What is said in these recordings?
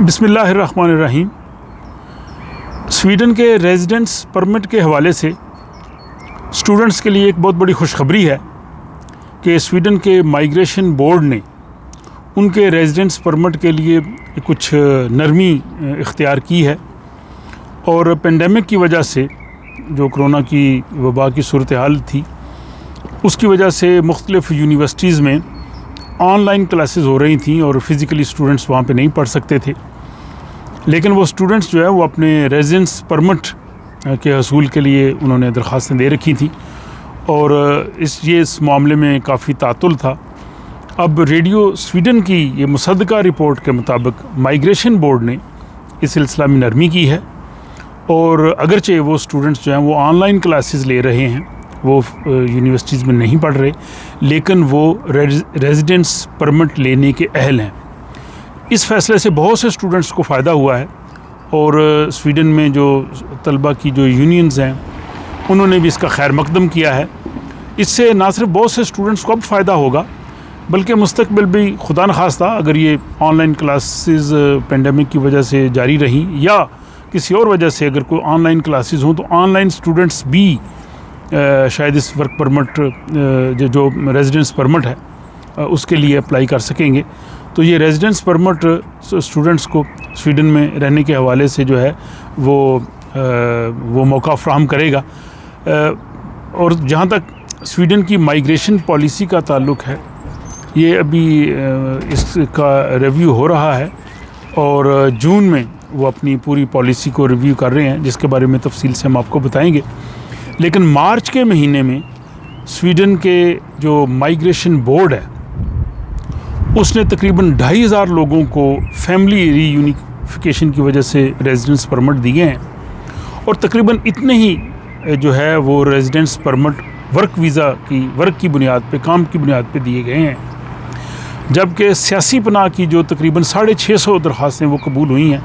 बिस्मिल्लाहिर्रहमानिर्रहीम। स्वीडन के residence permit के हवाले से स्टूडेंट्स के लिए एक बहुत बड़ी खुशखबरी है कि स्वीडन के माइग्रेशन बोर्ड ने उनके रेजिडेंस परमिट के लिए कुछ नरमी इख्तियार की है और पेंडेमिक की वजह से जो कोरोना की वबा की सूरत हाल थी उसकी वजह से मुख्तलिफ़ यूनिवर्सिटीज़ में ऑनलाइन क्लासेस हो रही थी और फिज़िकली स्टूडेंट्स वहाँ पे नहीं पढ़ सकते थे, लेकिन वो स्टूडेंट्स जो है वो अपने रेजिडेंस परमिट के हसूल के लिए उन्होंने दरख्वास्तें दे रखी थी और इस मामले में काफ़ी तातुल था। अब रेडियो स्वीडन की ये मुसद्दका रिपोर्ट के मुताबिक माइग्रेशन बोर्ड ने इस सिलसिला में नरमी की है और अगरचे वो स्टूडेंट्स जो हैं वो ऑनलाइन क्लासेस ले रहे हैं, वो यूनिवर्सिटीज़ में नहीं पढ़ रहे, लेकिन वो रेजिडेंस परमिट लेने के अहल हैं। इस फ़ैसले से बहुत से स्टूडेंट्स को फ़ायदा हुआ है और स्वीडन में जो तलबा की जो यूनियंस हैं उन्होंने भी इसका खैर मकदम किया है। इससे ना सिर्फ बहुत से स्टूडेंट्स को अब फ़ायदा होगा बल्कि मुस्तकबिल भी खुदा न खास्ता अगर ये ऑनलाइन क्लासेस पेंडेमिक की वजह से जारी रहीं या किसी और वजह से अगर कोई ऑनलाइन क्लासेस हों तो ऑनलाइन स्टूडेंट्स भी शायद इस वर्क परमिट जो रेजिडेंस परमिट है उसके लिए अप्लाई कर सकेंगे। तो ये रेजिडेंस परमिट स्टूडेंट्स को स्वीडन में रहने के हवाले से जो है वो मौका फ्राहम करेगा। और जहाँ तक स्वीडन की माइग्रेशन पॉलिसी का ताल्लुक़ है, ये अभी इसका रिव्यू हो रहा है और जून में वो अपनी पूरी पॉलिसी को रिव्यू कर रहे हैं, जिसके बारे में तफसील से हम आपको बताएंगे। लेकिन मार्च के महीने में स्वीडन के जो माइग्रेशन बोर्ड है उसने तकरीबन 2500 लोगों को फैमिली रीयूनिफिकेशन की वजह से रेजिडेंस परमिट दिए हैं और तकरीबन इतने ही जो है वो रेजिडेंस परमिट वर्क की बुनियाद पे, काम की बुनियाद पे दिए गए हैं, जबकि सियासी पनाह की जो तकरीबन 650 दरख्वास्तें वो कबूल हुई हैं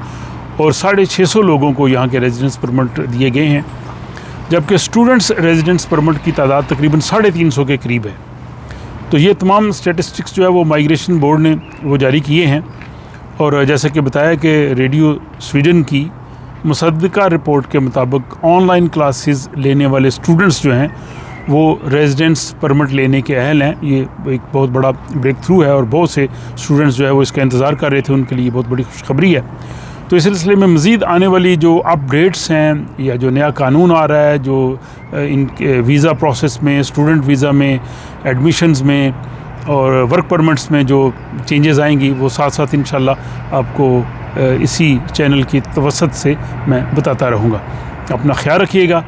और 650 लोगों को यहाँ के रेजिडेंस परमिट दिए गए हैं, जबकि स्टूडेंट्स रेजिडेंस परमिट की तादाद तकरीबन 350 के करीब है। तो ये तमाम स्टैटिस्टिक्स जो है वो माइग्रेशन बोर्ड ने वो जारी किए हैं और जैसा कि बताया कि रेडियो स्वीडन की मुसद्दका रिपोर्ट के मुताबिक ऑनलाइन क्लासेस लेने वाले स्टूडेंट्स जो हैं वो रेजिडेंस परमिट लेने के अहल हैं। ये एक बहुत बड़ा ब्रेक थ्रू है और बहुत से स्टूडेंट्स जो है वो इसका इंतज़ार कर रहे थे, उनके लिए बहुत बड़ी खुशखबरी है। तो इस सिलसिले में मज़ीद आने वाली जो अपडेट्स हैं या जो नया कानून आ रहा है, जो इन वीज़ा प्रोसेस में, स्टूडेंट वीज़ा में, एडमिशन्स में और वर्क परमिट्स में जो चेंजेस आएंगी वो साथ साथ इंशाल्लाह आपको इसी चैनल की तवसत से मैं बताता रहूँगा। अपना ख्याल रखिएगा।